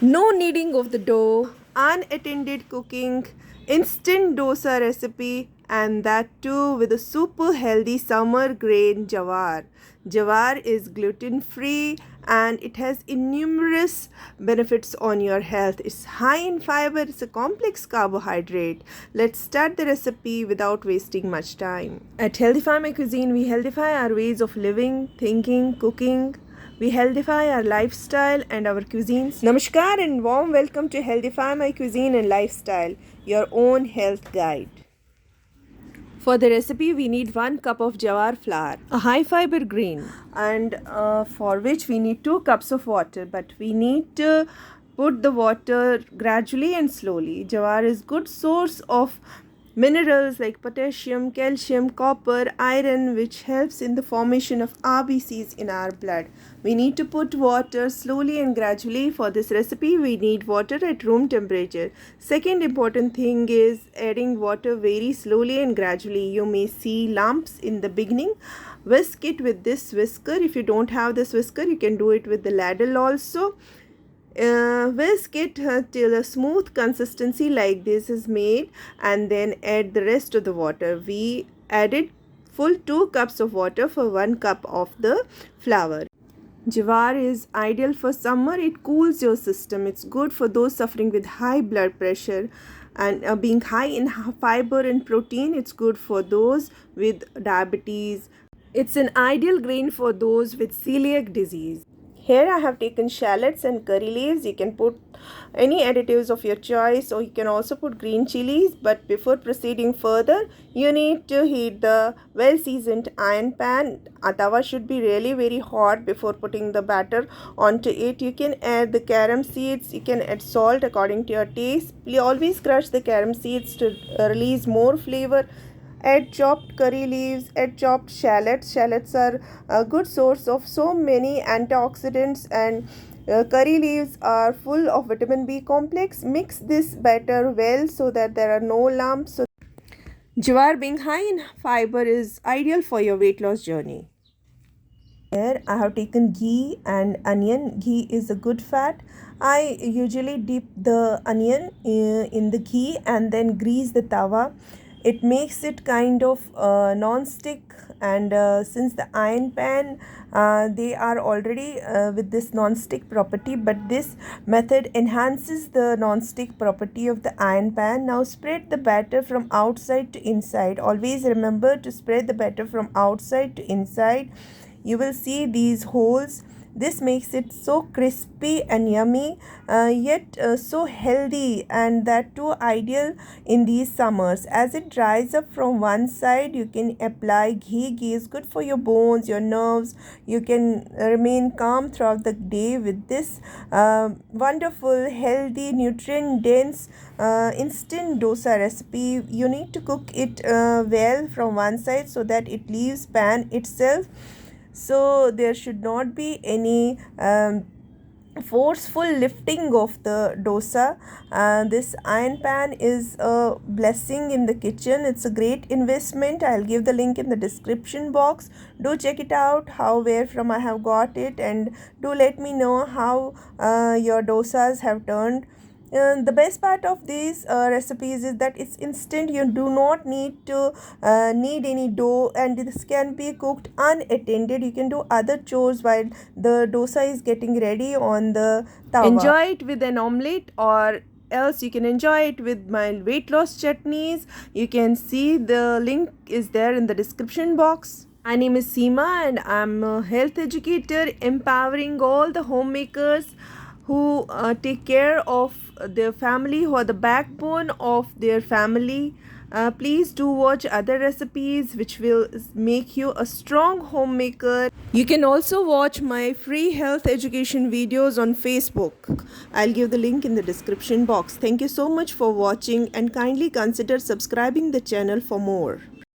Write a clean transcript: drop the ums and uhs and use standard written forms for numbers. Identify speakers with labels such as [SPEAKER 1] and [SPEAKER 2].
[SPEAKER 1] No kneading of the dough, unattended cooking, instant dosa recipe, and that too with a super healthy summer grain jawar. Jawar is gluten free and it has innumerous benefits on your health. It's high in fiber, it's a complex carbohydrate. Let's start the recipe without wasting much time. At Healthify My Cuisine, we healthify our ways of living, thinking, cooking. We healthify our lifestyle and our cuisines. Namaskar and warm welcome to Healthify My Cuisine and Lifestyle, your own health guide. For the recipe, we need 1 cup of jawar flour, a high fiber grain, and for which we need 2 cups of water. But we need to put the water gradually and slowly. Jawar is good source of minerals like potassium, calcium, copper, iron, which helps in the formation of RBCs in our blood. We need to put water slowly and gradually. For this recipe, we need water at room temperature. Second important thing is adding water very slowly and gradually. You may see lumps in the beginning. Whisk it with this whisker. If you don't have this whisker, you can do it with the ladle also. Whisk it till a smooth consistency like this is made, and then add the rest of the water. We added full 2 cups of water for 1 cup of the flour. Jawar is ideal for summer. It cools your system. It's good for those suffering with high blood pressure, and being high in fiber and protein, it's good for those with diabetes. It's an ideal grain for those with celiac disease. Here I have taken shallots and curry leaves. You can put any additives of your choice, or you can also put green chilies. But before proceeding further, you need to heat the well-seasoned iron pan. A tawa should be really very hot before putting the batter onto it. You can add the carom seeds. You can add salt according to your taste. Please always crush the carom seeds to release more flavor. Add chopped curry leaves, add chopped shallots. Shallots are a good source of so many antioxidants, and curry leaves are full of vitamin B complex. Mix this batter well so that there are no lumps. Jawar, being high in fiber, is ideal for your weight loss journey. Here I have taken ghee and onion. Ghee is a good fat. I usually dip the onion in the ghee and then grease the tawa. It makes it kind of non-stick, and since the iron pan, they are already with this non-stick property, but this method enhances the non-stick property of the iron pan. Now spread the batter from outside to inside. Always remember to spread the batter from outside to inside. You will see these holes. This makes it so crispy and yummy, yet so healthy, and that too ideal in these summers. As it dries up from one side, you can apply ghee. Ghee is good for your bones, your nerves. You can remain calm throughout the day with this wonderful, healthy, nutrient-dense instant dosa recipe. You need to cook it well from one side so that it leaves pan itself. So there should not be any forceful lifting of the dosa. This iron pan is a blessing in the kitchen. It's a great investment. I'll give the link in the description box. Do check it out, how, where from I have got it, and do let me know how your dosas have turned. The best part of these recipes is that it's instant. You do not need to need any dough, and this can be cooked unattended. You can do other chores while the dosa is getting ready on the tawa. Enjoy it with an omelette, or else you can enjoy it with my weight loss chutneys. You can see the link is there in the description box. My name is Seema, and I'm a health educator empowering all the homemakers who take care of their family, who are the backbone of their family. Please do watch other recipes which will make you a strong homemaker. You can also watch my free health education videos on Facebook. I'll give the link in the description box. Thank you so much for watching, and kindly consider subscribing the channel for more.